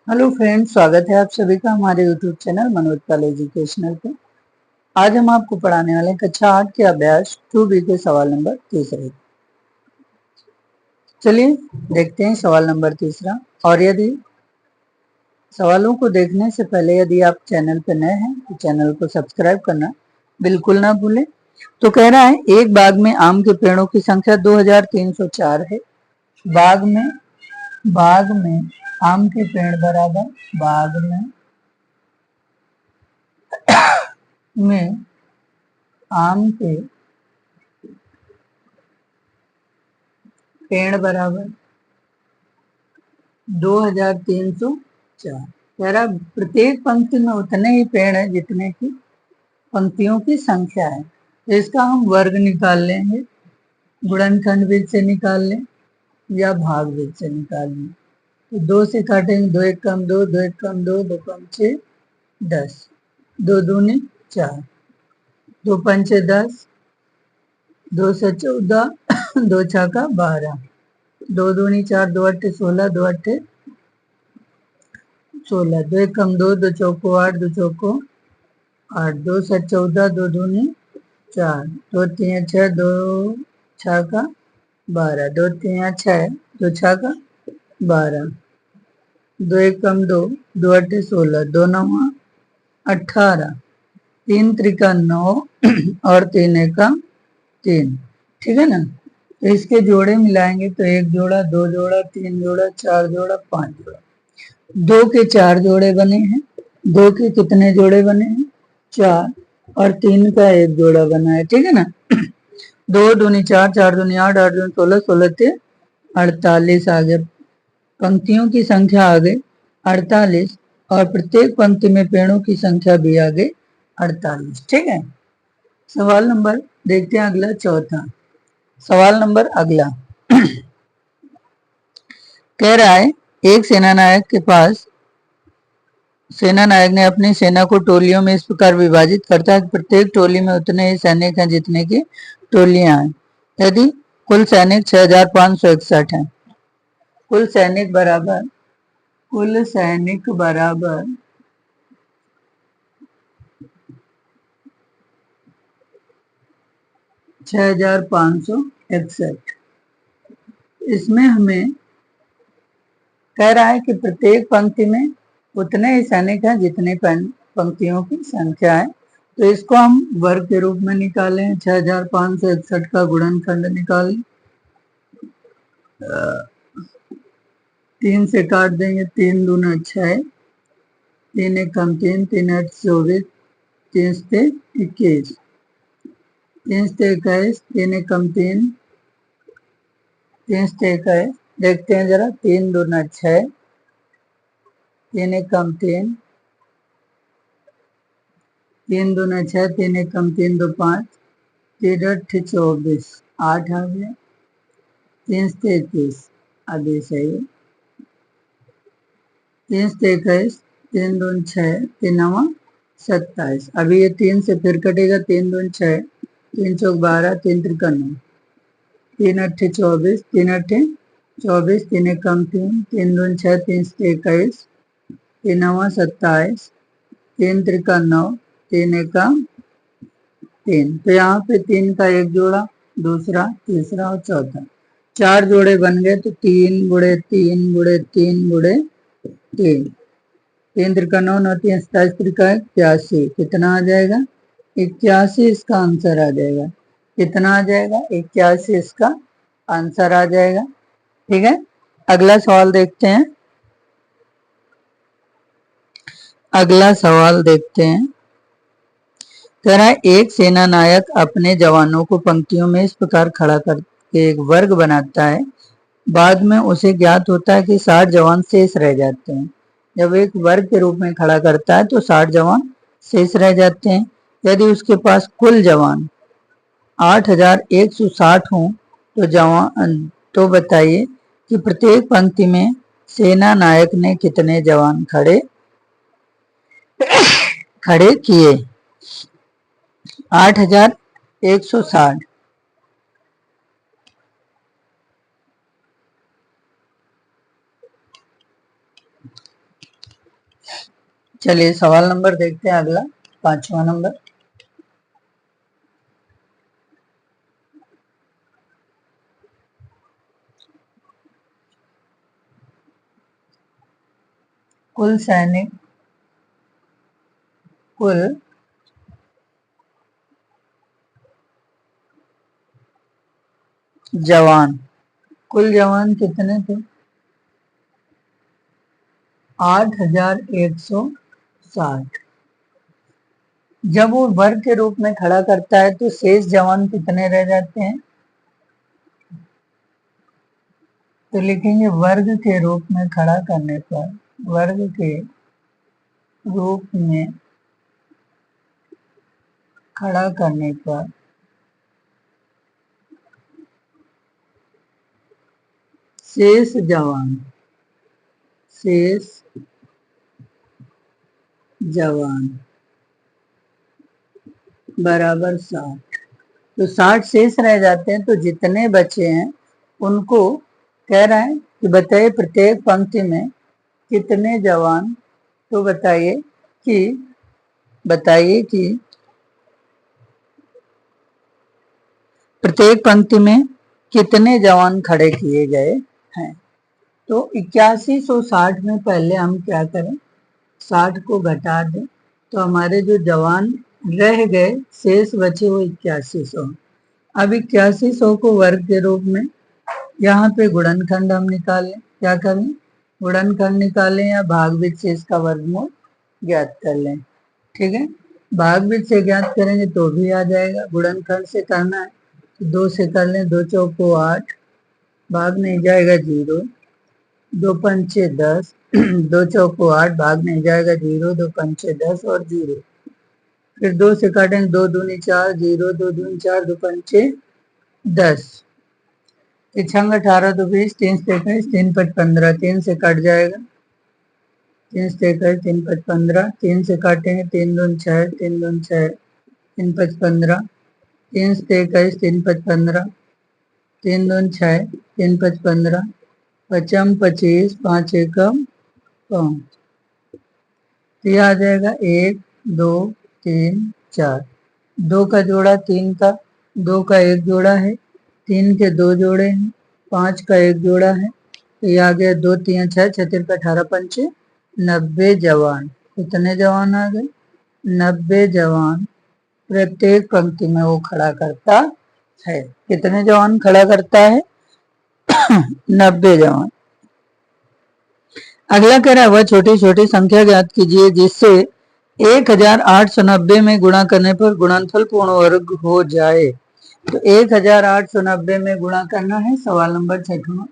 Hello friends, स्वागत है आप सभी का हमारे यूट्यूब चैनल मनोज पाल एजुकेशनल पे। आज हम आपको पढ़ाने वाले हैं कक्षा 8 के अभ्यास 2B के सवाल नंबर तीसरे। चलिए देखते हैं सवाल नंबर तीसरा। और यदि सवालों को देखने से पहले यदि आप चैनल पर नए हैं तो चैनल को सब्सक्राइब करना बिल्कुल ना भूलें। तो कह रहा है एक बाग में आम के पेड़ों की संख्या 2304 है। बाग में आम के पेड़ बराबर में आम के पेड़ बराबर 2304। कह रहा प्रत्येक पंक्ति में उतने ही पेड़ है जितने की पंक्तियों की संख्या है। तो इसका हम वर्ग निकाल लेंगे, गुणनखंड विधि से निकाल लें या भाग विधि से निकाल लें। तो 2 से काटेंगे, 2 एक कम 2, 2 एक कम 2, 2 कम 6, 10, 2 दूनी 4, 2 पंचे 10, 2 से 14, 2 छक्का 12, 2 दूनी 4, 2 अट्ठे 16, 2 अट्ठे 16, 2 एक कम 2, 2 चौको 8, 2 चौको 8, 2 से 14, 2 दूनी 4, 2 तीन 6, 2 छक्का 12, 2 तीन 6, 2 छक्का 12, 2 एक कम 2, 2 अट्ठे 16, 2 नौ 18, 3 त्रिका 9 और 3 एका 3। ठीक है ना। तो इसके जोड़े मिलाएंगे तो 1 जोड़ा, 2 जोड़ा, 3 जोड़ा, 4 जोड़ा, 5 जोड़ा। 2 के 4 जोड़े बने हैं। 2 के कितने जोड़े बने हैं? 4। और 3 का 1 जोड़ा बना है। ठीक है ना। 2 दूनी 4, 4 दूनी 8, 8 दूनी 16, 16 से 48 आ गया। पंक्तियों की संख्या आ गई 48 और प्रत्येक पंक्ति में पेड़ों की संख्या भी आ गई 48। ठीक है। सवाल नंबर देखते हैं अगला, चौथा सवाल नंबर अगला। कह रहा है एक सेनानायक ने अपनी सेना को टोलियों में इस प्रकार विभाजित करता है कि प्रत्येक टोली में उतने ही सैनिक हैं जितने की टोलियां हैं। यदि कुल सैनिक 6561 हैं। कुल सैनिक बराबर 6561। इसमें हमें कह रहा है कि प्रत्येक पंक्ति में उतने ही सैनिक हैं जितने पंक्तियों की संख्या है। तो इसको हम वर्ग के रूप में निकालें। 6561 का गुणनखंड निकालें, 3 से काट देंगे, 3 दूना 6, 3 एक कम 3, 3 8 24, 3 से 21, 3 से 21, 3 एक कम 3, 3 से 21। देखते हैं जरा, 3 दूना 6, 3 एक कम 3, 3 दूना 6, 3 एक कम 3, 2 5, 3 8 24, 8 आ गया। 3 से 21 आगे सही है। 3 से 21, 3 दून 6, 3 नवा 27। अभी ये 3 से फिर कटेगा, 3 दून 6, 3 चौक 12, 3 त्रिका 9, 3 अट्ठे 24, 3 अट्ठे 24, 3 एक कम 3, 3 दून 6, 3 से 21, 3 नवा 27, 3 त्रिका 9, 3 एक कम 3। तो यहाँ पे 3 का 1 जोड़ा, दूसरा, तीसरा और चौथा, 4 जोड़े बन गए। तो 3 गुड़े 3 गुड़े 3 गुड़े 3, 3 त्रिका 9, 9 3 27, त्रिका 81। कितना आ जाएगा? 81 इसका आंसर आ जाएगा। कितना आ जाएगा? 81 इसका आंसर आ जाएगा। ठीक है। अगला सवाल देखते हैं। अगला सवाल देखते हैं। कह रहा है एक सेना नायक अपने जवानों को पंक्तियों में इस प्रकार खड़ा करके एक वर्ग बनाता है। बाद में उसे ज्ञात होता है कि 60 जवान शेष रह जाते हैं। जब एक वर्ग के रूप में खड़ा करता है तो 60 जवान शेष रह जाते हैं। यदि उसके पास कुल जवान 8160 हों तो बताइए कि प्रत्येक पंक्ति में सेना नायक ने कितने जवान खड़े किए। 8160। चलिए सवाल नंबर देखते हैं अगला, 5वां नंबर। कुल सैनिक, कुल जवान, कुल जवान कितने थे? 8160। जब वो वर्ग के रूप में खड़ा करता है तो शेष जवान कितने रह जाते हैं? तो लिखेंगे वर्ग के रूप में खड़ा करने पर, वर्ग के रूप में खड़ा करने पर शेष जवान, शेष जवान बराबर 60। तो 60 शेष रह जाते हैं, तो जितने बचे हैं उनको कह रहा है कि बताइए प्रत्येक पंक्ति में कितने जवान। तो बताइए कि प्रत्येक पंक्ति में कितने जवान खड़े किए गए हैं। तो 8160 में पहले हम क्या करें, 60 को घटा दें तो हमारे जो जवान रह गए शेष बचे वो 8100। अब 8100 को वर्ग के रूप में यहाँ पे गुणनखंड हम निकालें, क्या करें, गुणनखंड निकालें या भाग विशेष का वर्गमूल ज्ञात कर लें। ठीक है, भाग विध से ज्ञात करेंगे तो भी आ जाएगा, गुणनखंड से करना है तो 2 से कर लें, 2 चौको 8, भाग नहीं जाएगा 0, 2 पंचे 10, 2 चौको 8, भाग नहीं जाएगा 0, 2 पंचे 10 और 0। फिर 2 से काटेंगे, 2 दूनी 4, 0, 2 दूनी 4, 2 पंचे 10, 6 18, 2 20, 3 से 21, 3 5 15, 3 से कट जाएगा, 3 से 21, 3 5 15, 3 से काटेंगे, 3 दूनी 6, 3 दूनी 6, 3 5 15, 3 से 21, 3 5 15, 3 दूनी 6, 3 5 15, 5 25, 5 एकम 5। तो यह आ जाएगा 1 2 3 4, 2 का जोड़ा 3 का, 2 का 1 जोड़ा है, 3 के 2 जोड़े हैं, 5 का 1 जोड़ा है, तो ये आ गया 2 3 6 6 3 18 पंचे 90 जवान। कितने जवान आ गए? 90 जवान प्रत्येक पंक्ति में वो खड़ा करता है। कितने जवान खड़ा करता है? 90 जवान। अगला कह रहा है वह छोटी छोटी संख्या ज्ञात कीजिए जिससे 1890 में गुणा करने पर गुणनफल पूर्ण वर्ग हो जाए। तो 1890 में गुणा करना है, सवाल नंबर 6वां।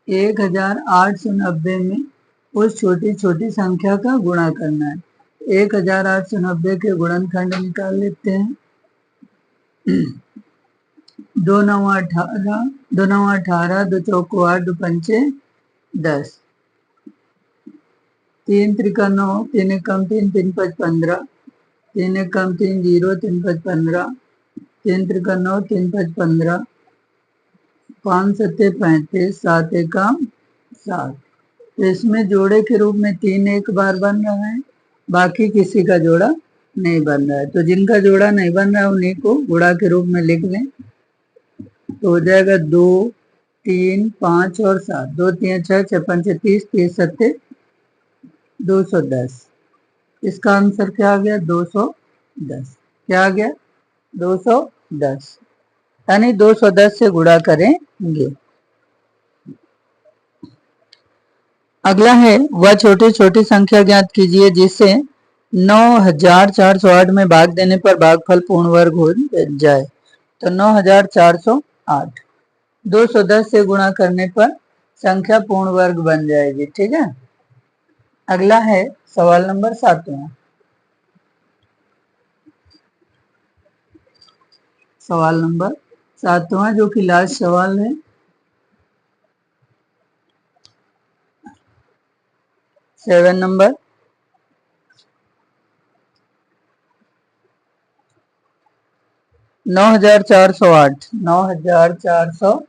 1890 में उस छोटी छोटी संख्या का गुणा करना है। 1890 के गुणनखंड निकाल लेते हैं। 2 9 18, 2 9 18, 2 चौको 8, 2 पंचे 10, 3 त्रिका 9, 3 एकम 3, 3 5 15, 3 एकम 3 0, 3 5 15, 3 त्रिका 9, 3 5 15, 5 सत्ते 35, 7 एकम 7। तो इसमें जोड़े के रूप में 3 एक बार बन रहा है, बाकी किसी का जोड़ा नहीं बन रहा है। तो जिनका जोड़ा नहीं बन रहा है उन्हीं को गुणा के रूप में लिख लें, तो हो जाएगा 2 3 5 और 7, 2 3 6, 6 पंचे 30, 30 सत्ते 210। इसका आंसर क्या आ गया? 210। क्या आ गया? 210, यानी 210 से गुणा करेंगे। अगला है वह छोटी छोटी संख्या ज्ञात कीजिए जिससे 9408 में भाग देने पर भागफल पूर्ण वर्ग हो जाए। तो 9408 210 से गुणा करने पर संख्या पूर्ण वर्ग बन जाएगी। ठीक है, अगला है सवाल नंबर 7वां। सवाल नंबर 7वां जो कि लास्ट सवाल है। 7 नंबर, 9408, 9408,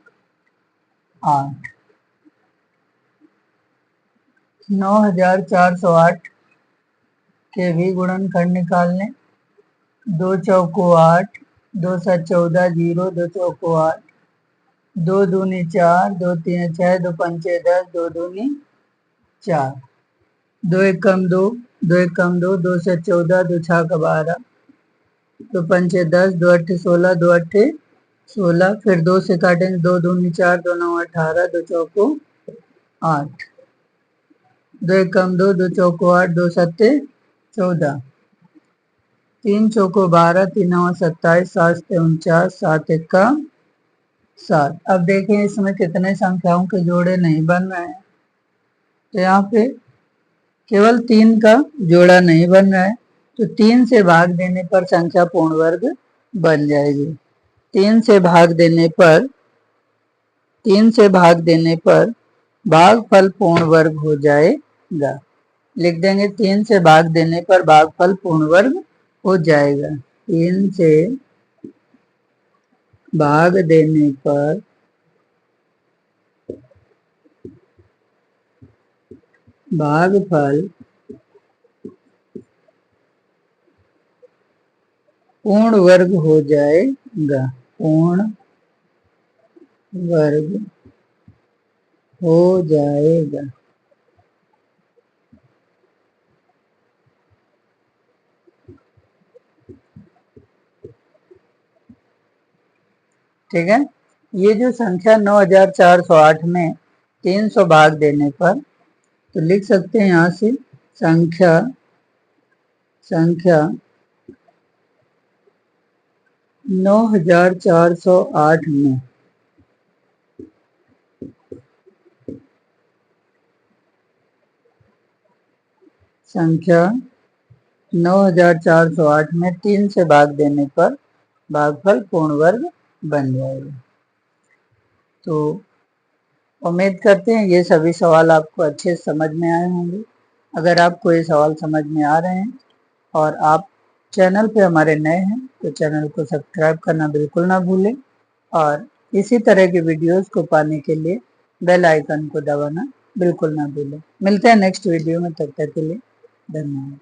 9408 के भी गुणनखंड निकालने। 2 चौको 8, 2 7 14, 0, 2 चौको 8, 2 दूनी 4, 2 तीन 6, 2 पंचे 10, 2 दूनी 4, 2 एकम 2, 2 एकम 2, 2 से 14, 2 छाका 12, 2 पंचे 10, 2 अट्ठे 16, 2 अट्ठे 16, फिर 2 से काटेंगे, 2 दूनी 4, 2 9 18, 2 चौको 8, 2 एकम 2, 2 चौको 8, 2 सत्ते 14, 3 चौको 12, 3 नौ 27, 7 से 49, 7 एक्का 7। अब देखें इसमें कितने संख्याओं के जोड़े नहीं बन रहे हैं। तो यहाँ पे केवल 3 का जोड़ा नहीं बन रहा है, तो 3 से भाग देने पर संख्या पूर्ण वर्ग बन जाएगी। 3 से भाग देने पर भागफल पूर्ण वर्ग हो जाएगा। लिख देंगे 3 से भाग देने पर भागफल पूर्ण वर्ग हो जाएगा। 3 से भाग देने पर भागफल पूर्ण वर्ग हो जाएगा। पूर्ण वर्ग हो जाएगा। ठीक है, ये जो संख्या 9408 में 300 भाग देने पर, तो लिख सकते हैं यहाँ से संख्या 9408 में संख्या 9408 में 3 से भाग देने पर भागफल पूर्ण वर्ग बन जाएगा। तो उम्मीद करते हैं ये सभी सवाल आपको अच्छे समझ में आए होंगे। अगर आपको ये सवाल समझ में आ रहे हैं और आप चैनल पे हमारे नए हैं तो चैनल को सब्सक्राइब करना बिल्कुल ना भूलें, और इसी तरह के वीडियोस को पाने के लिए बेल आइकन को दबाना बिल्कुल ना भूलें। मिलते हैं नेक्स्ट वीडियो में, तब तक के लिए धन्यवाद।